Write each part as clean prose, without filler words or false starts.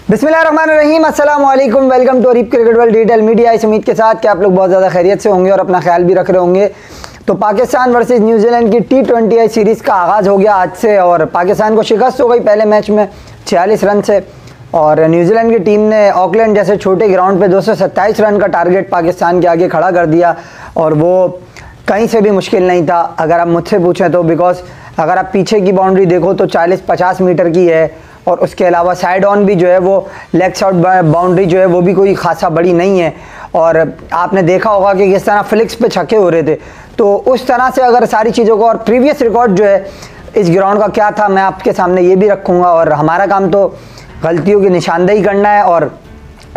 बिस्मिल्लाहिर्रहमानिर्रहीम, अस्सलाम वालेकुम। Welcome to Areeb cricket world digital media. इस उम्मीद के साथ कि आप लोग बहुत ज़्यादा खैरियत से होंगे और अपना ख्याल भी रख रहे होंगे। तो पाकिस्तान वर्सेस न्यूजीलैंड की T20 सीरीज़ का आगाज़ हो गया आज से और पाकिस्तान को शिकस्त हो गई पहले मैच में 46 रन से। और न्यूजीलैंड की टीम ने ऑकलैंड जैसे छोटे ग्राउंड पे 227 रन का टारगेट पाकिस्तान के आगे खड़ा कर दिया और वो कहीं से भी मुश्किल नहीं था अगर आप मुझसे पूछें तो। बिकॉज अगर आप पीछे की बाउंड्री देखो तो 40-50 मीटर की है और उसके अलावा साइड ऑन भी जो है वो लेग साइड बाउंड्री जो है वो भी कोई खासा बड़ी नहीं है। और आपने देखा होगा कि किस तरह फ्लिक्स पे छक्के हो रहे थे। तो उस तरह से अगर सारी चीज़ों को और प्रीवियस रिकॉर्ड जो है इस ग्राउंड का क्या था मैं आपके सामने ये भी रखूँगा। और हमारा काम तो गलतियों की निशानदेही करना है और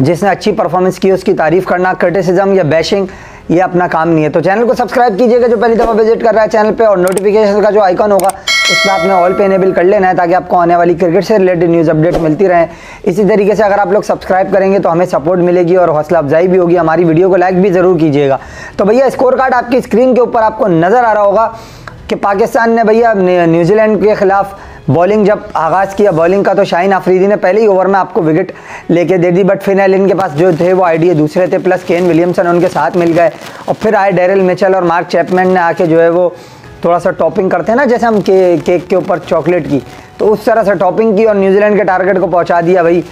जिसने अच्छी परफॉर्मेंस की उसकी तारीफ़ करना। क्रिटिसिज्म या बैशिंग ये अपना काम नहीं है। तो चैनल को सब्सक्राइब कीजिएगा जो पहली दफ़ा विजिट कर रहा है चैनल पे, और नोटिफिकेशन का जो आइकन होगा उस पर आपने ऑल पे इनेबल कर लेना है ताकि आपको आने वाली क्रिकेट से रिलेटेड न्यूज़ अपडेट मिलती रहें। इसी तरीके से अगर आप लोग सब्सक्राइब करेंगे तो हमें सपोर्ट मिलेगी और हौसला अफजाई भी होगी। हमारी वीडियो को लाइक भी ज़रूर कीजिएगा। तो भैया स्कोर कार्ड आपकी स्क्रीन के ऊपर आपको नज़र आ रहा होगा कि पाकिस्तान ने भैया न्यूजीलैंड के ख़िलाफ़ बॉलिंग जब आगाज़ किया बॉलिंग का तो शाहीन आफरीदी ने पहले ही ओवर में आपको विकेट लेके दे दी। बट फिलहाल इनके पास जो थे वो आइडिया दूसरे थे, प्लस केन विलियमसन उनके साथ मिल गए और फिर आए डेरिल मिचेल और मार्क चैपमैन ने आके जो है वो थोड़ा सा टॉपिंग करते हैं ना जैसे हम केक के ऊपर चॉकलेट की, तो उस तरह से टॉपिंग की और न्यूजीलैंड के टारगेट को पहुँचा दिया भाई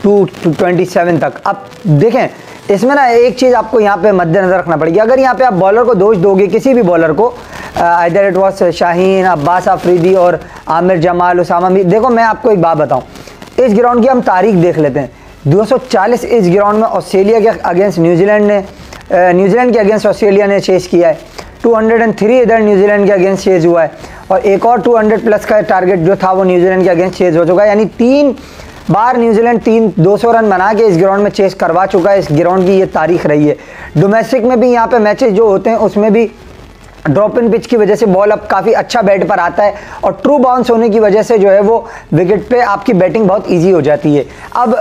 227 तक। अब देखें इसमें ना एक चीज़ आपको यहाँ पे मद्देनज़र रखना पड़ेगी। अगर यहाँ पे आप बॉलर को दोष दोगे किसी भी बॉलर को, either it was Shaheen, Abbas Afridi और आमिर जमाल, उसामा मीर, देखो मैं आपको एक बात बताऊँ, इस ग्राउंड की हम तारीख देख लेते हैं। 240 इस ग्राउंड में ऑस्ट्रेलिया के अगेंस्ट न्यूजीलैंड के अगेंस्ट ऑस्ट्रेलिया ने चेस किया है। 203 इधर न्यूजीलैंड के अगेंस्ट चेज हुआ है और एक और 200 प्लस का टारगेट जो था वो न्यूजीलैंड के अगेंस्ट चेज हो चुका है। यानी 3 बार न्यूजीलैंड 200 रन बना के इस ग्राउंड में चेस करवा चुका है। इस ग्राउंड की ये तारीख रही है। डोमेस्टिक में भी यहाँ पे मैचेस जो होते हैं उसमें भी ड्रॉप इन पिच की वजह से बॉल अब काफ़ी अच्छा बैट पर आता है और ट्रू बाउंस होने की वजह से जो है वो विकेट पे आपकी बैटिंग बहुत इजी हो जाती है। अब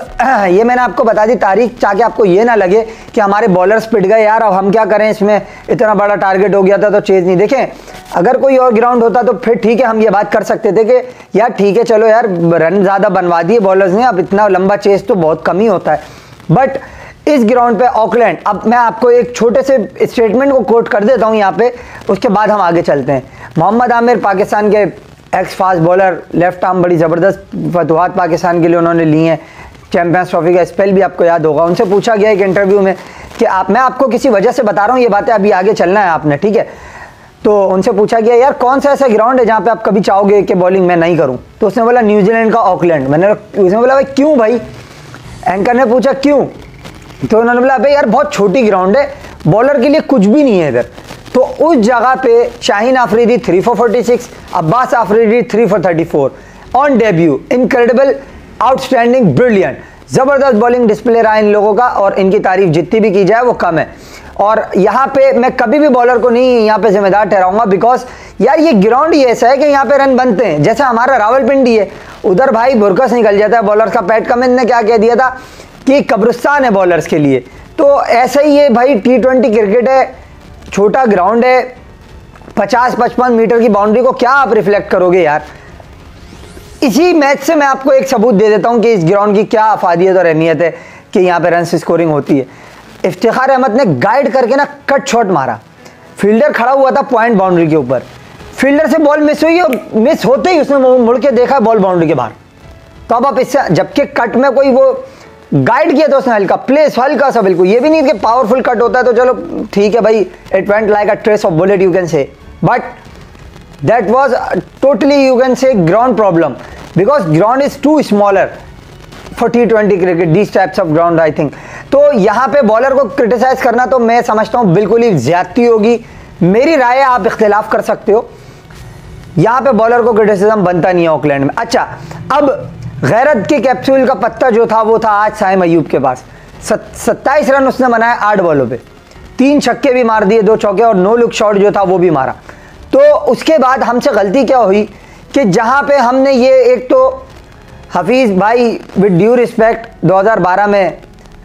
ये मैंने आपको बता दी तारीख ताकि आपको ये ना लगे कि हमारे बॉलर्स पिट गए यार, अब हम क्या करें, इसमें इतना बड़ा टारगेट हो गया था तो चेज नहीं। देखें अगर कोई और ग्राउंड होता तो फिर ठीक है हम ये बात कर सकते थे कि यार ठीक है चलो यार रन ज़्यादा बनवा दिए बॉलर्स ने, अब इतना लंबा चेज तो बहुत कम ही होता है। बट इस ग्राउंड पे ऑकलैंड, अब मैं आपको एक छोटे से स्टेटमेंट को कोट कर देता हूं यहाँ पे, उसके बाद हम आगे चलते हैं। मोहम्मद आमिर पाकिस्तान के x fast bowler, left arm, बड़ी ज़बरदस्त फतवाहत पाकिस्तान के लिए उन्होंने ली हैं। चैम्पियंस ट्रॉफी का स्पेल भी आपको याद होगा। उनसे पूछा गया एक इंटरव्यू में कि मैं आपको किसी वजह से बता रहा हूँ ये बातें, अभी आगे चलना है आपने, ठीक है। तो उनसे पूछा गया यार कौन सा ऐसा ग्राउंड है जहाँ पे आप कभी चाहोगे कि बॉलिंग मैं नहीं करूँ, तो उसने बोला न्यूजीलैंड का ऑकलैंड। उसने बोला भाई क्यों भाई, एंकर ने पूछा क्यों, तो उन्होंने बोला भाई यार बहुत छोटी ग्राउंड है, बॉलर के लिए कुछ भी नहीं है इधर। तो उस जगह पे Shaheen Afridi 3 for 46, Abbas Afridi 3 for 34 on debut. Incredible, outstanding, brilliant, ज़बरदस्त बॉलिंग डिस्प्ले रहा इन लोगों का और इनकी तारीफ जितनी भी की जाए वो कम है। और यहाँ पे मैं कभी भी बॉलर को नहीं यहाँ पे जिम्मेदार ठहराऊंगा बिकॉज यार ये ग्राउंड ही ऐसा है कि यहाँ पे रन बनते हैं। जैसे हमारा रावलपिंडी है, उधर भाई बुरकस निकल जाता है बॉलर का। पैट कमिंस ने क्या कह दिया था कि कब्रिस्तान है बॉलर्स के लिए, तो ऐसा ही है भाई। T20 क्रिकेट है, छोटा ग्राउंड है, 50-55 मीटर की बाउंड्री को क्या आप रिफ्लेक्ट करोगे यार। इसी मैच से मैं आपको एक सबूत दे देता हूं कि इस ग्राउंड की क्या अफादियत और अहमियत है कि यहाँ पे रन स्कोरिंग होती है। इफ्तिखार अहमद ने गाइड करके ना कट शॉट मारा, फील्डर खड़ा हुआ था पॉइंट बाउंड्री के ऊपर, फील्डर से बॉल मिस हुई और मिस होते ही उसने मुड़ के देखा बॉल बाउंड्री के बाहर। तो अब आप इससे, जबकि कट में कोई वो गाइड किया था उसने हल्का प्लेस, हल्का सा, बिल्कुल ये भी नहीं कि पावरफुल कट होता है तो चलो ठीक है भाई, it went like a trace of bullet you can say, but that was totally you can say ground problem because ground is too smaller for T20 cricket, these types of ground I think. तो यहाँ पे bowler को criticise करना तो मैं समझता हूँ बिल्कुल ही ज्यादती होगी। मेरी राय आप इख्तिलाफ कर सकते हो, यहाँ पे बॉलर को क्रिटिसिज्म बनता नहीं है ऑकलैंड में। अच्छा, अब गैरत के कैप्सूल का पत्ता जो था वो था आज साइम अयूब के पास। 27 रन उसने बनाए 8 बॉलों पे, 3 छक्के भी मार दिए, 2 चौके और नो लुक शॉट जो था वो भी मारा। तो उसके बाद हमसे गलती क्या हुई कि जहां पे हमने ये, एक तो हफीज़ भाई विद ड्यू रिस्पेक्ट 2012 में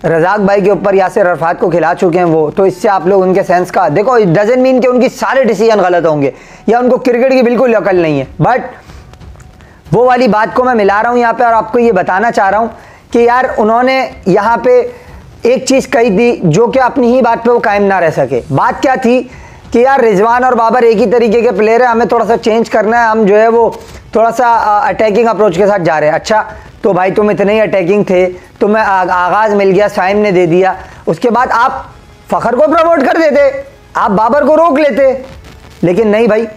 रजाक भाई के ऊपर यासिर अरफात को खिला चुके हैं वो, तो इससे आप लोग उनके सेंस का देखो, इट डजंट मीन कि उनकी सारे डिसीजन गलत होंगे या उनको क्रिकेट की बिल्कुल अकल नहीं है, बट वो वाली बात को मैं मिला रहा हूं यहाँ पे और आपको ये बताना चाह रहा हूं कि यार उन्होंने यहाँ पे एक चीज़ कही थी जो कि अपनी ही बात पे वो कायम ना रह सके। बात क्या थी कि यार रिजवान और बाबर एक ही तरीके के प्लेयर है, हमें थोड़ा सा चेंज करना है, हम जो है वो थोड़ा सा अटैकिंग अप्रोच के साथ जा रहे हैं। अच्छा तो भाई तुम इतने ही अटैकिंग थे, तुम्हें आगाज़ मिल गया, साइम ने दे दिया, उसके बाद आप फ़खर को प्रमोट कर देते, आप बाबर को रोक लेते, लेकिन नहीं भाई,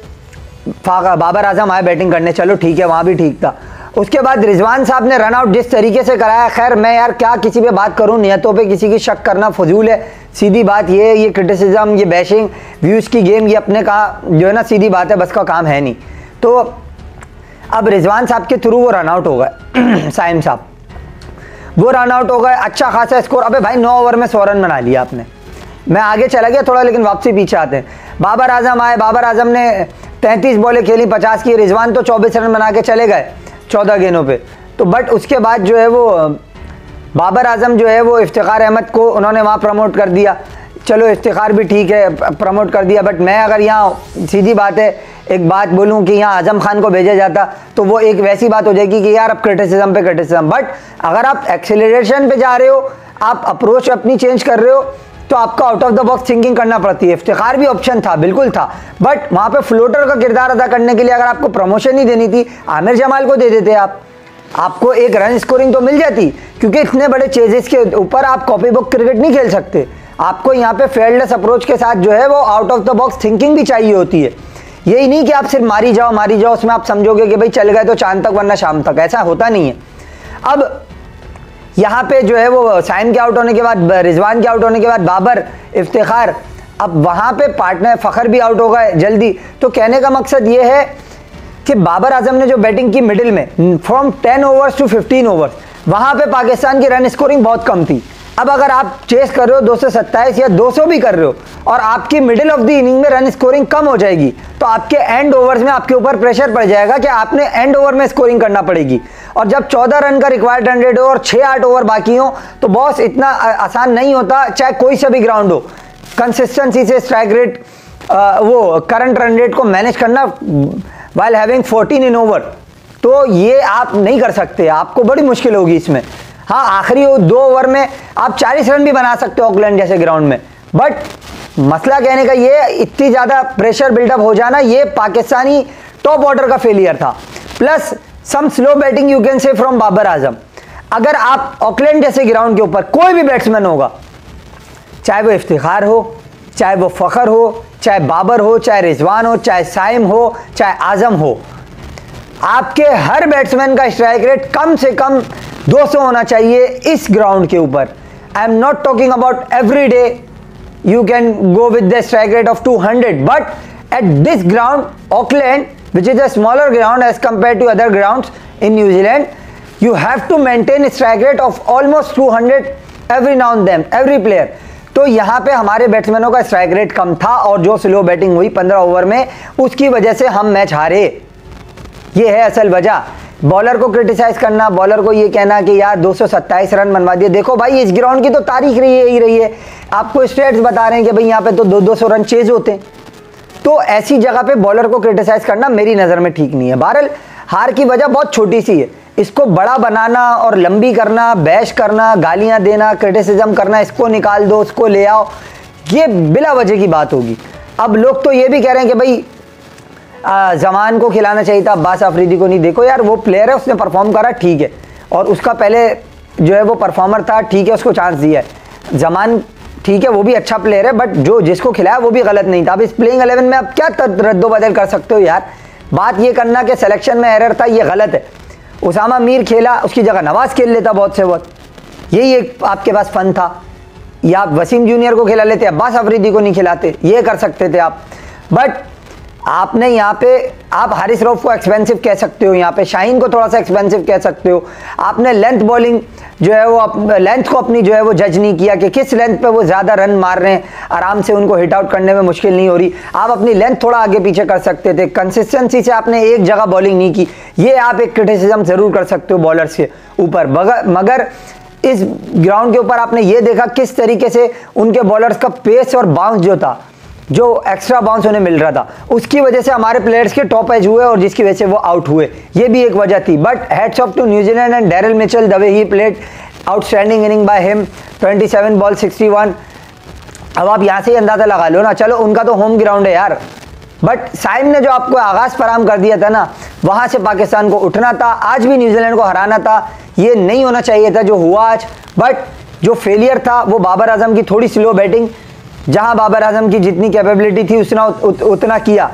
बाबर आजम आए बैटिंग करने, चलो ठीक है, वहाँ भी ठीक था। उसके बाद रिजवान साहब ने रन आउट जिस तरीके से कराया, खैर मैं यार क्या किसी पे बात करूं, नियतों पे किसी की शक करना फजूल है, सीधी बात ये क्रिटिसिज्म, ये बैशिंग, व्यूज़ की गेम, ये अपने का जो है ना सीधी बात है, बस का काम है नहीं। तो अब रिजवान साहब के थ्रू वो रन आउट हो गए साइम साहब, वो रन आउट हो गए, अच्छा खासा स्कोर। अबे भाई 9 ओवर में 100 रन बना लिया आपने। मैं आगे चला गया थोड़ा, लेकिन वापसी पीछे आते हैं। बाबर आजम आए, बाबर आजम ने 33 बॉलें खेली, 50 की, रिजवान तो 24 रन बना के चले गए 14 गेंदों पे। तो बट उसके बाद जो है वो बाबर आजम जो है वो इफ्तिखार अहमद को उन्होंने वहाँ प्रमोट कर दिया। चलो इफ्तिखार भी ठीक है, प्रमोट कर दिया, बट मैं अगर यहाँ सीधी बात है एक बात बोलूँ कि यहाँ आजम खान को भेजा जाता तो वो एक वैसी बात हो जाएगी कि यार अब क्रिटिसिज्म पे क्रिटिसिज्म। बट अगर आप एक्सेलरेशन पे जा रहे हो, आप अप्रोच अपनी चेंज कर रहे हो, तो आपको out of the box thinking करना पड़ती है। इफ्तिखार भी ऑप्शन था, बिल्कुल था, बट वहाँ पे फ्लोटर का किरदार अदा करने के लिए अगर आपको प्रमोशन ही देनी थी, आमिर जमाल को दे देते आपको एक रन स्कोरिंग तो मिल जाती, क्योंकि इतने बड़े चेजेस के ऊपर आप कॉपी बुक क्रिकेट नहीं खेल सकते। आपको यहाँ पे फेयरलेस अप्रोच के साथ जो है वो out of the box thinking भी चाहिए होती है। यही नहीं कि आप सिर्फ मारी जाओ, उसमें आप समझोगे कि भाई चल गए तो चांद तक वरना शाम तक, ऐसा होता नहीं है। अब यहाँ पे जो है वो साइम के आउट होने के बाद, रिजवान के आउट होने के बाद बाबर, इफ्तिखार, अब वहाँ पे पार्टनर फ़खर भी आउट हो गए जल्दी। तो कहने का मकसद ये है कि बाबर आजम ने जो बैटिंग की मिडिल में फ्रॉम 10 ओवर्स टू 15 ओवर्स, वहाँ पे पाकिस्तान की रन स्कोरिंग बहुत कम थी। अब अगर आप चेस कर रहे हो 227 या 200 भी कर रहे हो और आपकी मिडिल ऑफ द इनिंग में रन स्कोरिंग कम हो जाएगी, तो आपके एंड ओवर्स में आपके ऊपर प्रेशर पड़ जाएगा कि आपने एंड ओवर में स्कोरिंग करना पड़ेगी। और जब 14 रन का रिक्वायर्ड रन रेट हो और 6-8 ओवर बाकी हो, तो बॉस इतना आसान नहीं होता, चाहे कोई सा भी ग्राउंड हो, कंसिस्टेंसी से स्ट्राइक रेट, वो करंट रन रेट को मैनेज करना वाइल हैविंग 14 इन ओवर, तो ये आप नहीं कर सकते, आपको बड़ी मुश्किल होगी इसमें। हाँ, आखिरी 2 ओवर में आप 40 रन भी बना सकते हो ऑकलैंड जैसे ग्राउंड में, बट मसला कहने का ये, इतनी ज़्यादा प्रेशर बिल्डअप हो जाना, ये पाकिस्तानी टॉप ऑर्डर का फेलियर था, plus some slow batting you can say from Babar Azam. अगर आप ऑकलैंड जैसे ग्राउंड के ऊपर कोई भी बैट्समैन होगा, चाहे वो इफ्तिखार हो, चाहे वो फ़खर हो, चाहे बाबर हो, चाहे रिजवान हो, चाहे साइम हो, चाहे आजम हो, आपके हर बैट्समैन का स्ट्राइक रेट कम से कम 200 होना चाहिए इस ग्राउंड के ऊपर। I am not talking about every day you can go with the strike rate of 200, but at this ground Auckland, which is a smaller ground as compared to other grounds in New Zealand, you have to maintain a strike rate of almost 200 every now and then, every player। तो यहाँ पे हमारे बैट्समैनों का strike rate कम था और जो slow batting हुई 15 over में, उसकी वजह से हम मैच हारे। ये है असल वजह। बॉलर को क्रिटिसाइज करना, बॉलर को ये कहना कि यार 227 रन बनवा दिए, देखो भाई इस ग्राउंड की तो तारीख रही है, आपको स्टेट्स बता रहे हैं कि भाई यहाँ पे तो 200 रन चेज होते हैं। तो ऐसी जगह पे बॉलर को क्रिटिसाइज करना मेरी नज़र में ठीक नहीं है। बहरहाल हार की वजह बहुत छोटी सी है, इसको बड़ा बनाना और लंबी करना, बैश करना, गालियां देना, क्रिटिसिज्म करना, इसको निकाल दो, उसको ले आओ, ये बिला वजह की बात होगी। अब लोग तो ये भी कह रहे हैं कि भाई जमान को खिलाना चाहिए था, अब्बास अफरीदी को नहीं। देखो यार, वो प्लेयर है, उसने परफॉर्म करा, ठीक है, और उसका पहले जो है वो परफॉर्मर था, ठीक है, उसको चांस दिया है। जमान ठीक है, वो भी अच्छा प्लेयर है, बट जो जिसको खिलाया वो भी गलत नहीं था। अब इस प्लेइंग 11 में आप क्या रद्दोबदल कर सकते हो यार? बात ये करना कि सिलेक्शन में एरर था, ये गलत है। उसामा मीर खेला, उसकी जगह नवाज खेल लेता बहुत से बहुत, यही एक आपके पास फन था। या आप वसीम जूनियर को खिला लेते, अब्बास अफरीदी को नहीं खिलाते, ये कर सकते थे आप। बट आपने यहाँ पे, आप हारिस रऊफ को एक्सपेंसिव कह सकते हो, यहाँ पे शाहीन को थोड़ा सा एक्सपेंसिव कह सकते हो। आपने लेंथ बॉलिंग जो है वो, लेंथ को अपनी जो है वो जज नहीं किया कि किस लेंथ पे वो ज़्यादा रन मार रहे हैं, आराम से उनको हिट आउट करने में मुश्किल नहीं हो रही। आप अपनी लेंथ थोड़ा आगे पीछे कर सकते थे, कंसिस्टेंसी से आपने एक जगह बॉलिंग नहीं की, ये आप एक क्रिटिसिज्म ज़रूर कर सकते हो बॉलर्स के ऊपर। मगर इस ग्राउंड के ऊपर आपने ये देखा किस तरीके से उनके बॉलर्स का पेस और बाउंस जो था, जो एक्स्ट्रा बाउंस उन्हें मिल रहा था, उसकी वजह से हमारे प्लेयर्स के टॉप एज हुए और जिसकी वजह से वो आउट हुए, ये भी एक वजह थी। But hats off to New Zealand and Daryl Mitchell, the way he played, outstanding inning by him, 27 ball 61। अब आप यहाँ से ही अंदाज़ा लगा लो ना, चलो उनका तो होम ग्राउंड है यार, बट साइम ने जो आपको आगाज़ फराम कर दिया था ना, वहाँ से पाकिस्तान को उठना था, आज भी न्यूजीलैंड को हराना था, ये नहीं होना चाहिए था जो हुआ आज। बट जो फेलियर था वो बाबर आजम की थोड़ी स्लो बैटिंग, जहाँ बाबर आजम की जितनी कैपेबिलिटी थी उतना किया,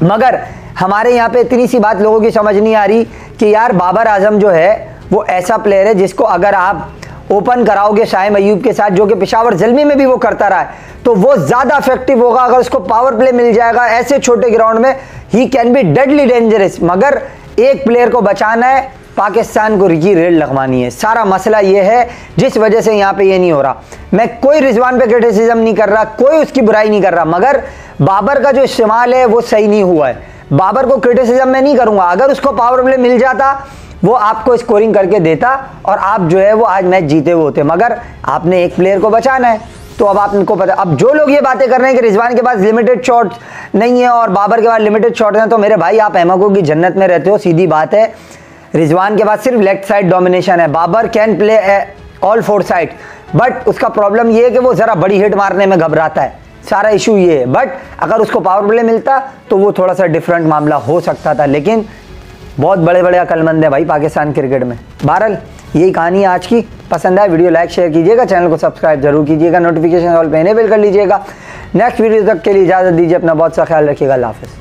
मगर हमारे यहाँ पे इतनी सी बात लोगों की समझ नहीं आ रही कि यार बाबर आजम जो है वो ऐसा प्लेयर है जिसको अगर आप ओपन कराओगे शाहिन अयूब के साथ, जो कि पेशावर ज़ल्मी में भी वो करता रहा है, तो वो ज़्यादा इफेक्टिव होगा। अगर उसको पावर प्ले मिल जाएगा ऐसे छोटे ग्राउंड में, he can be deadly dangerous. मगर एक प्लेयर को बचाना है, पाकिस्तान को रिकी रेड लगवानी है, सारा मसला ये है जिस वजह से यहाँ पे ये नहीं हो रहा। मैं कोई रिजवान पे क्रिटिसिज्म नहीं कर रहा, कोई उसकी बुराई नहीं कर रहा, मगर बाबर का जो इस्तेमाल है वो सही नहीं हुआ है। बाबर को क्रिटिसिज्म मैं नहीं करूँगा, अगर उसको पावर प्ले मिल जाता वो आपको स्कोरिंग करके देता और आप जो है वो आज मैच जीते हुए होते, मगर आपने एक प्लेयर को बचाना है। तो अब आपको पता, अब जो लोग ये बातें कर रहे हैं कि रिजवान के पास लिमिटेड शॉट्स नहीं है और बाबर के पास लिमिटेड शॉट्स हैं, तो मेरे भाई आप अहमकों की जन्नत में रहते हो, सीधी बात है। रिजवान के पास सिर्फ लेफ्ट साइड डोमिनेशन है, Babar can play all 4 side, but उसका प्रॉब्लम ये है कि वो ज़रा बड़ी हिट मारने में घबराता है, सारा इशू ये है। बट अगर उसको पावर प्ले मिलता तो वो थोड़ा सा डिफरेंट मामला हो सकता था, लेकिन बहुत बड़े बड़े अक्लमंद है भाई पाकिस्तान क्रिकेट में। बहरहाल यही कहानी है आज की। पसंद आए वीडियो लाइक शेयर कीजिएगा, चैनल को सब्सक्राइब जरूर कीजिएगा, नोटिफिकेशन ऑल पे इनेबल कर लीजिएगा। नेक्स्ट वीडियो तक के लिए इजाज़त दीजिए, अपना बहुत सा ख्याल रखिएगा, अल्लाह हाफ़िज़।